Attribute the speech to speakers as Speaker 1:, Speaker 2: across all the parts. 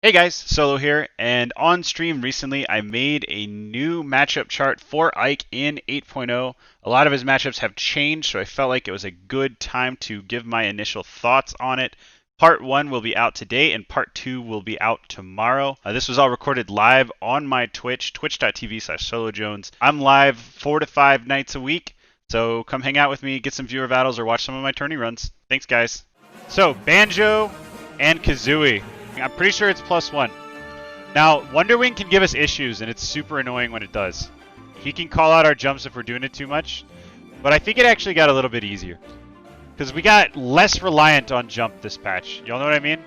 Speaker 1: Hey guys, Solo here, and on stream recently I made a new matchup chart for Ike in 8.0. A lot of his matchups have changed, so I felt like it was a good time to give my initial thoughts on it. Part 1 will be out today, and Part 2 will be out tomorrow. This was all recorded live on my Twitch, twitch.tv/SoloJones. I'm live 4 to 5 nights a week, so come hang out with me, get some viewer battles, or watch some of my tourney runs. Thanks guys. So, Banjo and Kazooie. I'm pretty sure it's +1. Now, Wonder Wing can give us issues, and it's super annoying when it does. He can call out our jumps if we're doing it too much, but I think it actually got a little bit easier. Because we got less reliant on jump this patch. Y'all know what I mean?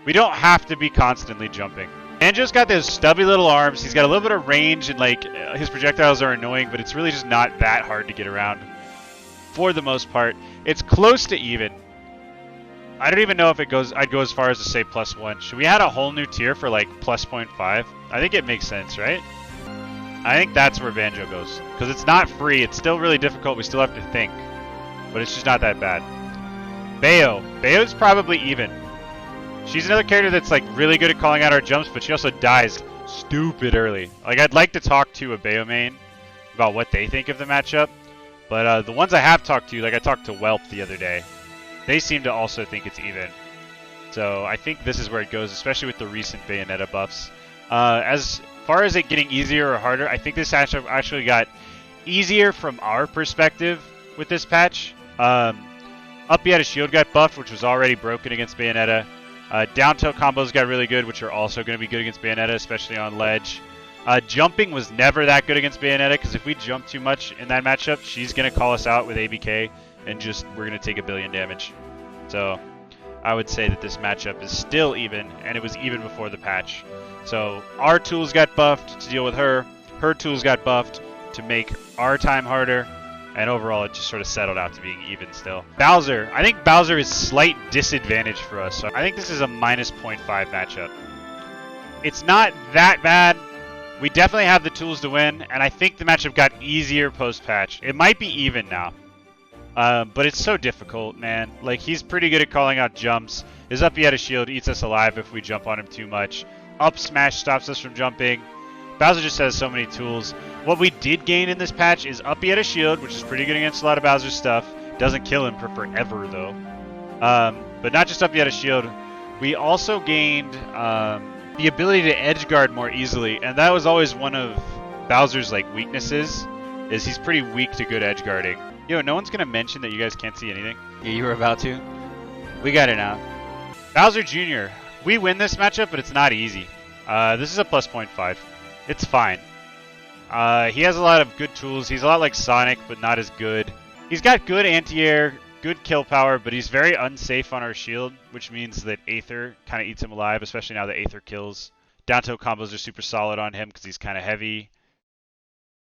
Speaker 1: We don't have to be constantly jumping. Banjo's got those stubby little arms. He's got a little bit of range, and like his projectiles are annoying, but it's really just not that hard to get around for the most part. It's close to even. I don't even know if it goes. I'd go as far as to say +1. Should we add a whole new tier for like +0.5? I think it makes sense, right? I think that's where Banjo goes. Because it's not free. It's still really difficult. We still have to think. But it's just not that bad. Bayo. Bayo's probably even. She's another character that's like really good at calling out our jumps, but she also dies stupid early. Like, I'd like to talk to a Bayo main about what they think of the matchup. But the ones I have talked to, like I talked to Whelp the other day, they seem to also think it's even. So I think this is where it goes, especially with the recent Bayonetta buffs. As far as it getting easier or harder, I think this actually got easier from our perspective with this patch. Up B had a shield got buffed, which was already broken against Bayonetta. Down tilt combos got really good, which are also going to be good against Bayonetta, especially on ledge. Jumping was never that good against Bayonetta, because if we jump too much in that matchup, she's going to call us out with ABK. And just, we're going to take 1 billion damage. So, I would say that this matchup is still even, and it was even before the patch. So, our tools got buffed to deal with her. Her tools got buffed to make our time harder. And overall, it just sort of settled out to being even still. Bowser. I think Bowser is slight disadvantage for us. So, I think this is a -0.5 matchup. It's not that bad. We definitely have the tools to win. And I think the matchup got easier post-patch. It might be even now. But it's so difficult, man. Like, he's pretty good at calling out jumps. His up B had a shield, eats us alive if we jump on him too much. Up smash stops us from jumping. Bowser just has so many tools. What we did gain in this patch is up B had a shield, which is pretty good against a lot of Bowser's stuff. Doesn't kill him for forever, though. But not just up B had a shield. We also gained the ability to edge guard more easily. And that was always one of Bowser's like weaknesses, is he's pretty weak to good edge guarding. Yo, no one's gonna mention that you guys can't see anything?
Speaker 2: Yeah, you were about to.
Speaker 1: We got it now. Bowser Jr. We win this matchup, but it's not easy. This is a +0.5. It's fine. He has a lot of good tools. He's a lot like Sonic, but not as good. He's got good anti-air, good kill power, but he's very unsafe on our shield, which means that Aether kind of eats him alive, especially now that Aether kills. Down tilt combos are super solid on him because he's kind of heavy.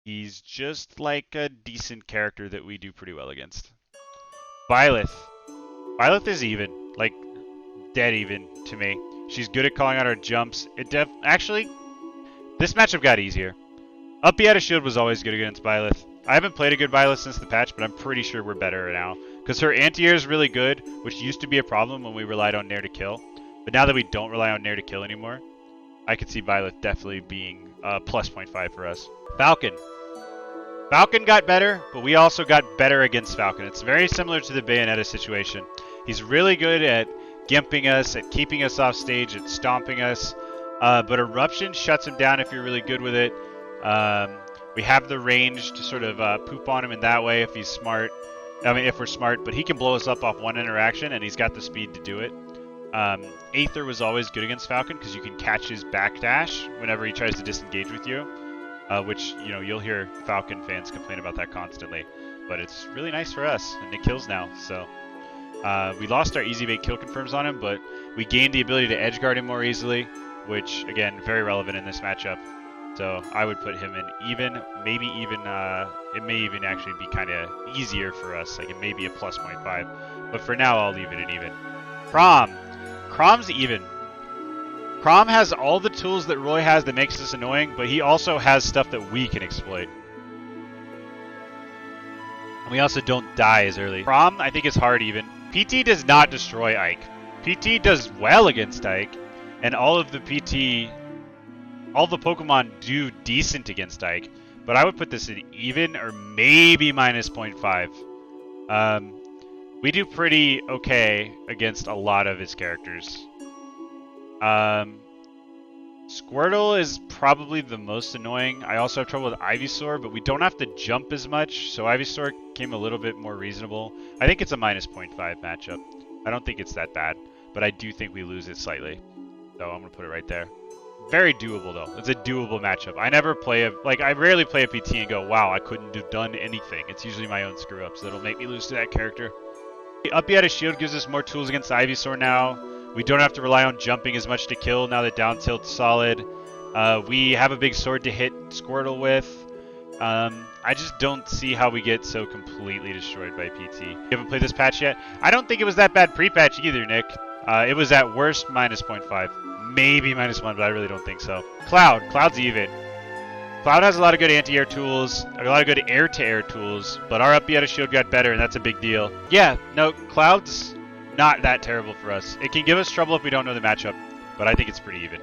Speaker 1: He's just like a decent character that we do pretty well against. Byleth. Byleth is even. Like, dead even to me. She's good at calling out our jumps. Actually, this matchup got easier. Up B had a shield was always good against Byleth. I haven't played a good Byleth since the patch, but I'm pretty sure we're better now. Because her anti-air is really good, which used to be a problem when we relied on Nair to kill. But now that we don't rely on Nair to kill anymore, I could see Byleth definitely being +0.5 for us. Falcon. Falcon got better, but we also got better against Falcon. It's very similar to the Bayonetta situation. He's really good at gimping us, at keeping us off stage, at stomping us. But Eruption shuts him down if you're really good with it. We have the range to sort of poop on him in that way if he's smart. I mean, if we're smart. But he can blow us up off one interaction, and he's got the speed to do it. Aether was always good against Falcon because you can catch his backdash whenever he tries to disengage with you. Which, you know, you'll hear Falcon fans complain about that constantly. But it's really nice for us, and it kills now, so. We lost our easy bait kill confirms on him, but we gained the ability to edge guard him more easily, which, again, very relevant in this matchup. So I would put him in even, maybe even, it may even actually be kind of easier for us, like it may be a +0.5. But for now, I'll leave it at even. Chrom. Chrom's even. Chrom has all the tools that Roy has that makes this annoying, but he also has stuff that we can exploit. And we also don't die as early. Chrom, I think, is hard even. PT does not destroy Ike. PT does well against Ike, And all of the PT, all the Pokemon do decent against Ike, but I would put this in even or maybe minus 0.5. We do pretty okay against a lot of his characters. Squirtle is probably the most annoying. I also have trouble with Ivysaur, but we don't have to jump as much, so Ivysaur came a little bit more reasonable. I think it's a minus 0.5 matchup. I don't think it's that bad, but I do think we lose it slightly. So I'm going to put it right there. Very doable, though. It's a doable matchup. I never play I rarely play a PT and go, wow, I couldn't have done anything. It's usually my own screw-ups that'll make me lose to that character. Uppy out of shield gives us more tools against Ivysaur now. We don't have to rely on jumping as much to kill now that down tilt's solid. We have a big sword to hit Squirtle with. I just don't see how we get so completely destroyed by PT. You haven't played this patch yet? I don't think it was that bad pre-patch either, Nick. It was at worst minus 0.5. Maybe minus 1, but I really don't think so. Cloud's even. Cloud has a lot of good anti-air tools, a lot of good air-to-air tools, but our up out of shield got better, and that's a big deal. Yeah, no, Cloud's not that terrible for us. It can give us trouble if we don't know the matchup, but I think it's pretty even.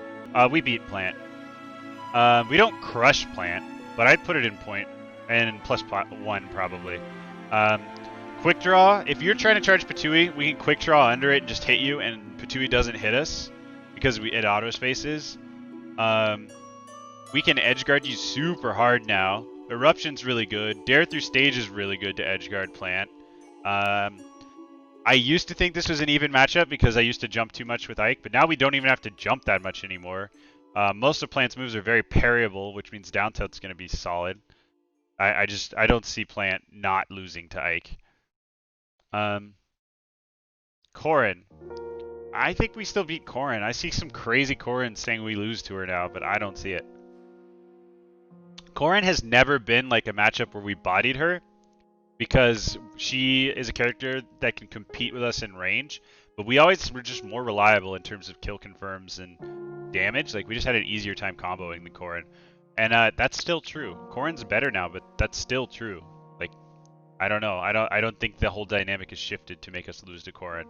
Speaker 1: We beat Plant. We don't crush Plant, but I'd put it in point, and plus 1 probably. Quick Draw, if you're trying to charge Patooey, we can Quick Draw under it and just hit you, and Patooey doesn't hit us, because it auto spaces. We can edge guard you super hard now. Eruption's really good. Dare Through Stage is really good to edge guard Plant. I used to think this was an even matchup because I used to jump too much with Ike, but now we don't even have to jump that much anymore. Most of Plant's moves are very parryable, which means down tilt's going to be solid. I don't see Plant not losing to Ike. Corrin. I think we still beat Corrin. I see some crazy Corrin saying we lose to her now, but I don't see it. Corrin has never been like a matchup where we bodied her because she is a character that can compete with us in range, but we always were just more reliable in terms of kill confirms and damage. Like we just had an easier time comboing than Corrin. And that's still true. Corrin's better now, but that's still true. Like I don't know. I don't think the whole dynamic has shifted to make us lose to Corrin.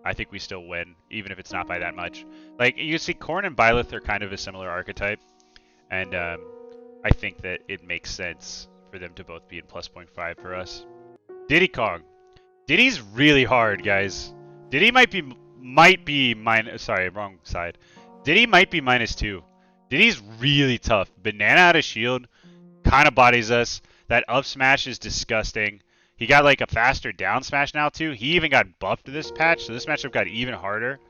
Speaker 1: I think we still win, even if it's not by that much. Like, you see, Corrin and Byleth are kind of a similar archetype, and I think that it makes sense for them to both be in plus 0.5 for us. Diddy Kong. Diddy's really hard, guys. Diddy might be minus... Sorry, wrong side. Diddy might be minus 2. Diddy's really tough. Banana out of shield kind of bodies us. That up smash is disgusting. He got like a faster down smash now too. He even got buffed this patch, so this matchup got even harder.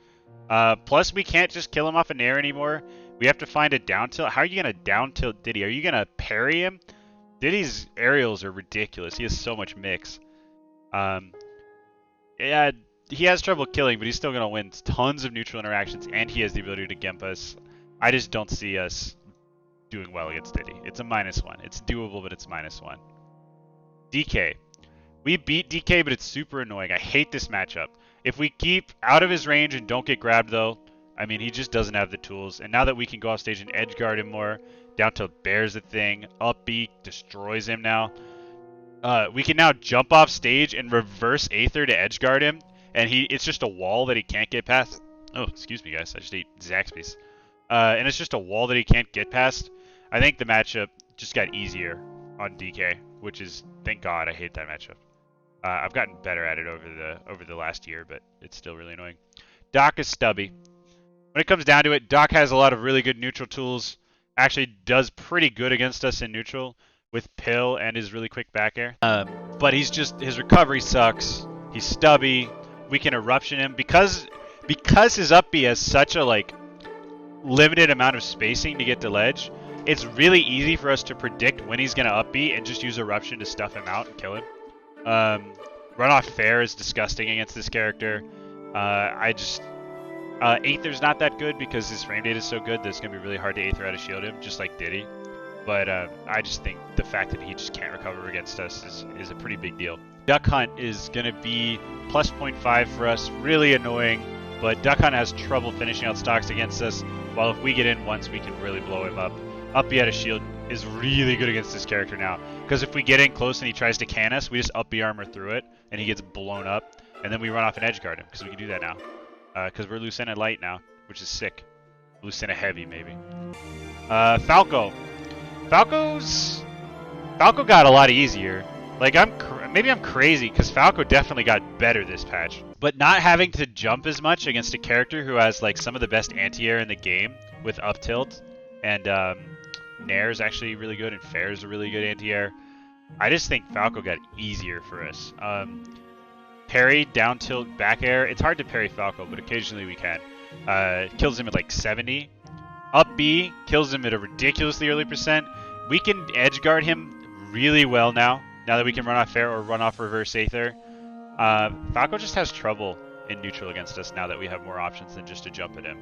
Speaker 1: Plus we can't just kill him off an air anymore. We have to find a down tilt. How are you gonna down tilt Diddy? Are you gonna parry him? Diddy's aerials are ridiculous. He has so much mix. Yeah, he has trouble killing, but he's still gonna win tons of neutral interactions, and he has the ability to gimp us. I just don't see us doing well against Diddy. It's a minus 1. It's doable, but it's minus 1. DK. We beat DK, but it's super annoying. I hate this matchup. If we keep out of his range and don't get grabbed, though, I mean, he just doesn't have the tools. And now that we can go off stage and edge guard him more, down tilt bears the thing, up B destroys him now. We can now jump off stage and reverse Aether to edge guard him, and it's just a wall that he can't get past. Oh, excuse me, guys. I just ate Zaxby's. And it's just a wall that he can't get past. I think the matchup just got easier on DK, which is, thank God, I hate that matchup. I've gotten better at it over the last year, but it's still really annoying. Doc is stubby. When it comes down to it, Doc has a lot of really good neutral tools. Actually does pretty good against us in neutral with Pill and his really quick back air. But his recovery sucks. He's stubby. We can eruption him because his up B has such a limited amount of spacing to get to ledge. It's really easy for us to predict when he's gonna up B and just use eruption to stuff him out and kill him. Runoff fair is disgusting against this character. Aether's not that good because his frame data is so good that it's going to be really hard to Aether out of shield him, just like Diddy. But I just think the fact that he just can't recover against us is a pretty big deal. Duck Hunt is going to be plus 0.5 for us, really annoying, but Duck Hunt has trouble finishing out stocks against us, while if we get in once, we can really blow him up. Up B out of shield is really good against this character now, because if we get in close and he tries to can us, we just up B armor through it, and he gets blown up, and then we run off and edge guard him, because we can do that now. Because we're Lucent Light now, which is sick. Lucina Heavy, maybe. Falco. Falco got a lot easier. Like, maybe I'm crazy, because Falco definitely got better this patch. But not having to jump as much against a character who has, like, some of the best anti-air in the game with up tilt, and Nair is actually really good, and Fair is a really good anti-air. I just think Falco got easier for us. Parry, down tilt, back air. It's hard to parry Falco, but occasionally we can. Kills him at like 70. Up B, kills him at a ridiculously early percent. We can edge guard him really well now that we can run off Fair or run off reverse Aether. Falco just has trouble in neutral against us now that we have more options than just to jump at him.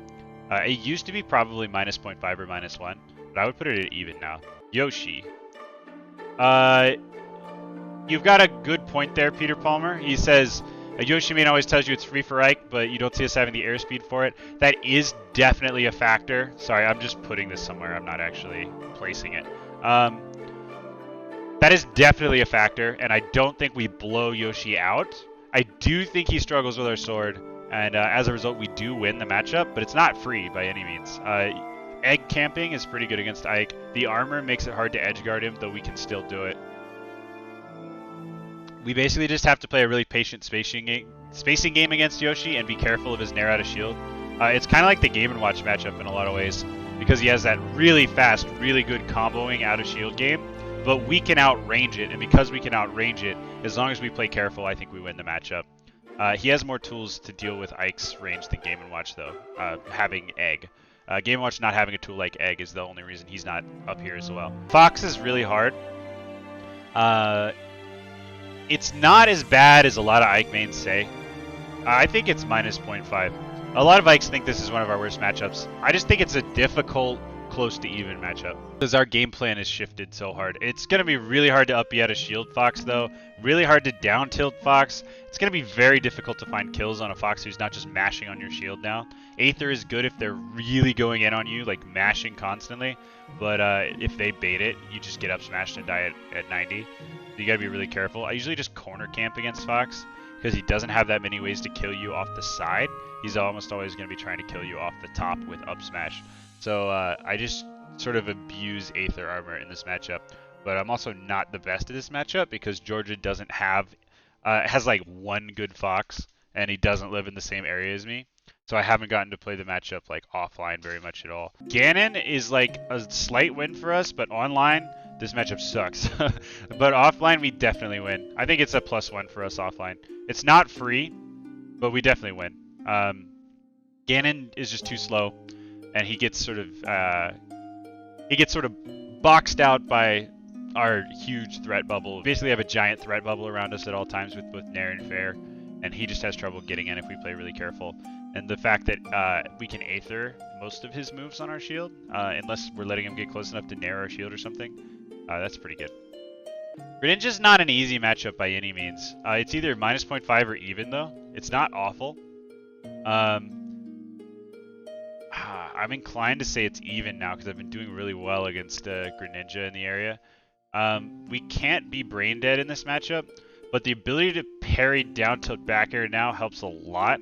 Speaker 1: It used to be probably minus 0.5 or minus 1, but I would put it at even now. Yoshi. You've got a good point there, Peter Palmer. He says, Yoshi main always tells you it's free for Ike, but you don't see us having the airspeed for it. That is definitely a factor. Sorry, I'm just putting this somewhere. I'm not actually placing it. That is definitely a factor, and I don't think we blow Yoshi out. I do think he struggles with our sword, and as a result, we do win the matchup, but it's not free by any means. Egg camping is pretty good against Ike. The armor makes it hard to edge guard him, though we can still do it. We basically just have to play a really patient spacing game against Yoshi and be careful of his Nair out of shield. It's kind of like the Game & Watch matchup in a lot of ways, because he has that really fast, really good comboing out of shield game, but we can outrange it, and because we can outrange it, as long as we play careful, I think we win the matchup. He has more tools to deal with Ike's range than Game & Watch, though, having Egg. Game & Watch not having a tool like Egg is the only reason he's not up here as well. Fox is really hard. It's not as bad as a lot of Ike mains say. I think it's minus 0.5. A lot of Ikes think this is one of our worst matchups. I just think it's a difficult, close to even matchup, because our game plan is shifted so hard. It's going to be really hard to up B out of shield Fox, though. Really hard to down tilt Fox. It's going to be very difficult to find kills on a Fox who's not just mashing on your shield now. Aether is good if they're really going in on you, like mashing constantly. But if they bait it, you just get up smashed and die at 90. You gotta be really careful. I usually just corner camp against Fox, because he doesn't have that many ways to kill you off the side. He's almost always going to be trying to kill you off the top with up smash. So I just sort of abuse Aether armor in this matchup. But I'm also not the best at this matchup, because Georgia doesn't have, has like one good Fox, and he doesn't live in the same area as me. So I haven't gotten to play the matchup like offline very much at all. Ganon is like a slight win for us, but online, this matchup sucks. But offline, we definitely win. I think it's a +1 for us offline. It's not free, but we definitely win. Ganon is just too slow, and he gets sort of boxed out by our huge threat bubble. We basically have a giant threat bubble around us at all times with both Nair and Fair, and he just has trouble getting in if we play really careful. And the fact that we can Aether most of his moves on our shield, unless we're letting him get close enough to Nair our shield or something, that's pretty good. Greninja's not an easy matchup by any means. It's either minus 0.5 or even, though. It's not awful. I'm inclined to say it's even now, because I've been doing really well against Greninja in the area. We can't be brain dead in this matchup, but the ability to parry down tilt back air now helps a lot.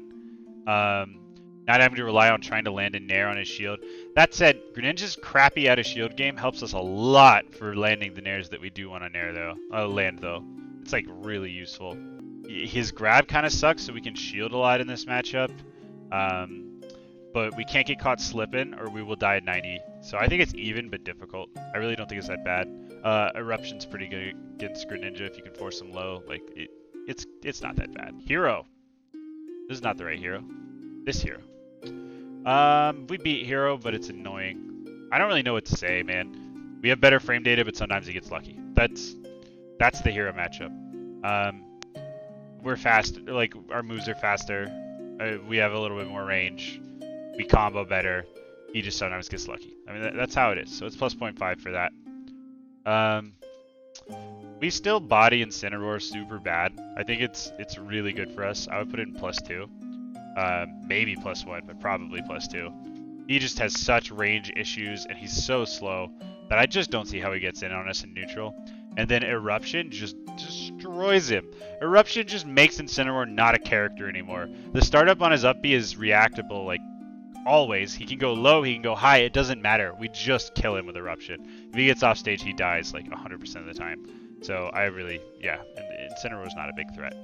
Speaker 1: Not having to rely on trying to land a Nair on his shield. That said, Greninja's crappy out of shield game helps us a lot for landing the Nairs that we do want to Nair though. Land though. It's like really useful. His grab kind of sucks, so we can shield a lot in this matchup. But we can't get caught slipping or we will die at 90. So I think it's even but difficult. I really don't think it's that bad. Eruption's pretty good against Greninja if you can force him low. Like it's not that bad. Hero. This is not the right hero. This hero. We beat Hero, but it's annoying. I don't really know what to say, man. We have better frame data, but sometimes he gets lucky. That's the Hero matchup. We're fast. Like, our moves are faster. We have a little bit more range. We combo better. He just sometimes gets lucky. I mean, that's how it is. So it's plus 0.5 for that. We still body Incineroar super bad. I think it's really good for us. I would put it in +2. Maybe +1, but probably +2. He just has such range issues, and he's so slow that I just don't see how he gets in on us in neutral. And then Eruption just destroys him. Eruption just makes Incineroar not a character anymore. The startup on his up B is reactable like always. He can go low, he can go high, it doesn't matter. We just kill him with Eruption. If he gets off stage, he dies like 100% of the time. So I really, yeah, Incineroar's not a big threat.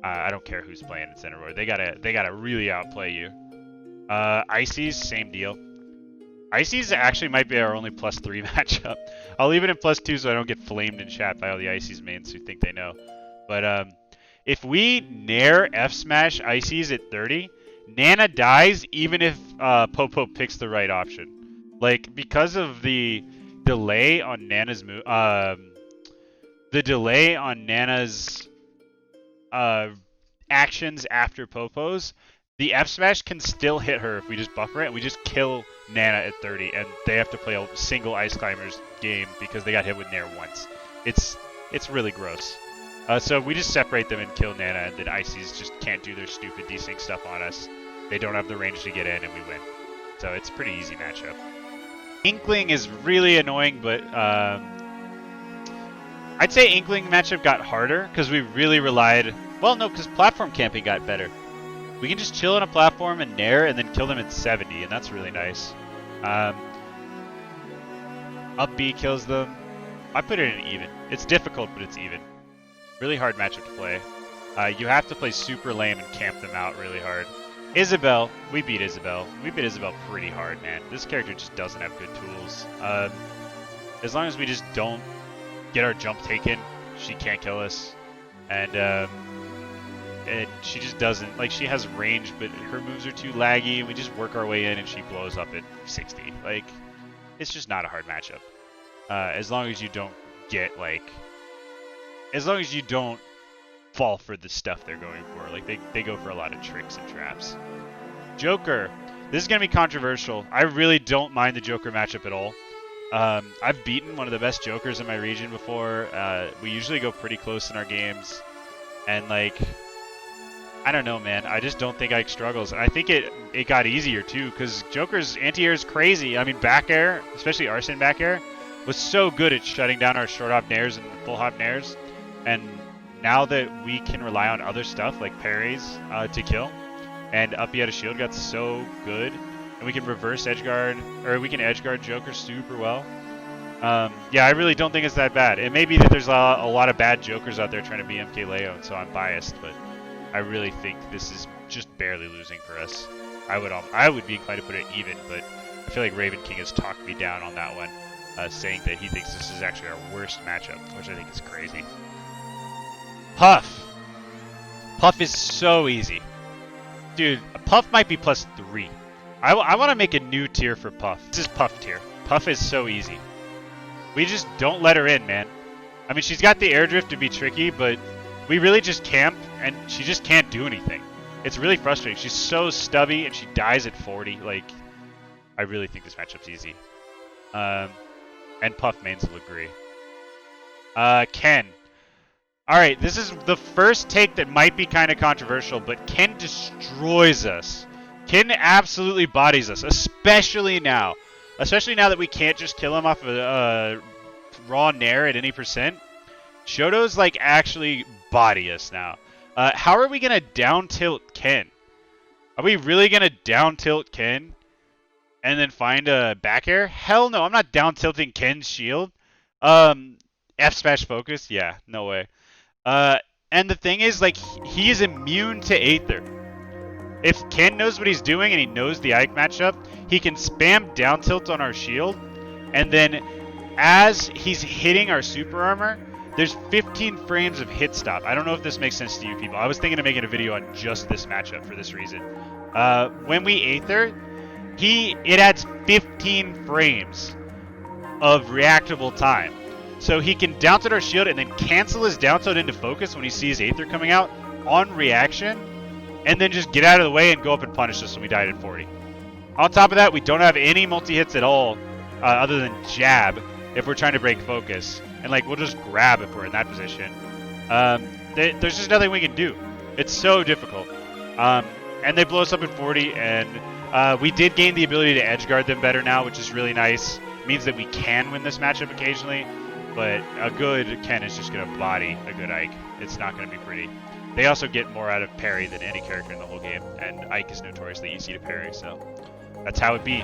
Speaker 1: I don't care who's playing Incineroar. They gotta really outplay you. Ices, same deal. Ices actually might be our only +3 matchup. I'll leave it in +2 so I don't get flamed in chat by all the Ices mains who think they know. But if we nair F smash Ices at 30, Nana dies even if Popo picks the right option. Like, because of the delay on Nana's move, actions after Popo's, the F smash can still hit her if we just buffer it. And we just kill Nana at 30, and they have to play a single Ice Climbers game because they got hit with Nair once. It's really gross. So we just separate them and kill Nana, and then Ices just can't do their stupid desync stuff on us. They don't have the range to get in, and we win. So it's a pretty easy matchup. Inkling is really annoying, but I'd say Inkling matchup got harder because we really relied... Well, no, because platform camping got better. We can just chill on a platform and nair and then kill them at 70, and that's really nice. Up B kills them. I put it in even. It's difficult, but it's even. Really hard matchup to play. You have to play super lame and camp them out really hard. Isabelle, we beat Isabelle. We beat Isabelle pretty hard, man. This character just doesn't have good tools. As long as we just don't get our jump taken, she can't kill us. And she just doesn't, like, she has range, but her moves are too laggy, and we just work our way in and she blows up at 60. Like, it's just not a hard matchup. As long as you don't get, like, as long as you don't fall for the stuff they're going for. Like, they go for a lot of tricks and traps. Joker. This is going to be controversial. I really don't mind the Joker matchup at all. I've beaten one of the best Jokers in my region before. We usually go pretty close in our games. And, like, I don't know, man. I just don't think Ike struggles. And I think it got easier, too, because Joker's anti-air is crazy. I mean, back air, especially Arsene back air, was so good at shutting down our short hop nairs and full hop nairs. And now that we can rely on other stuff like parries to kill, and up out of shield got so good, and we can reverse edgeguard, or we can edgeguard Joker super well. Yeah, I really don't think it's that bad. It may be that there's a lot of bad Jokers out there trying to be MK Leo, and so I'm biased, but I really think this is just barely losing for us. I would be inclined to put it even, but I feel like Raven King has talked me down on that one, saying that he thinks this is actually our worst matchup, which I think is crazy. Puff. Puff is so easy. Dude, Puff might be +3. I want to make a new tier for Puff. This is Puff tier. Puff is so easy. We just don't let her in, man. I mean, she's got the air drift to be tricky, but we really just camp, and she just can't do anything. It's really frustrating. She's so stubby, and she dies at 40. Like, I really think this matchup's easy. And Puff mains will agree. Ken. Alright, this is the first take that might be kind of controversial, but Ken destroys us. Ken absolutely bodies us, especially now. Especially now that we can't just kill him off a raw nair at any %. Shoto's, like, actually body us now. How are we going to down tilt Ken? Are we really going to down tilt Ken and then find a back air? Hell no, I'm not down tilting Ken's shield. F smash focus? Yeah, no way. And the thing is, like, he is immune to Aether. If Ken knows what he's doing and he knows the Ike matchup, he can spam down tilt on our shield, and then as he's hitting our super armor, there's 15 frames of hit stop. I don't know if this makes sense to you people. I was thinking of making a video on just this matchup for this reason. When we Aether, it adds 15 frames of reactable time. So he can down tilt our shield and then cancel his down tilt into focus when he sees Aether coming out on reaction, and then just get out of the way and go up and punish us when we died at 40. On top of that, we don't have any multi-hits at all, other than jab, if we're trying to break focus. And, like, we'll just grab if we're in that position. There's just nothing we can do. It's so difficult. And they blow us up at 40, and we did gain the ability to edge guard them better now, which is really nice. It means that we can win this matchup occasionally, but a good Ken is just going to body a good Ike. It's not going to be pretty. They also get more out of parry than any character in the whole game, and Ike is notoriously easy to parry, so That's how it be.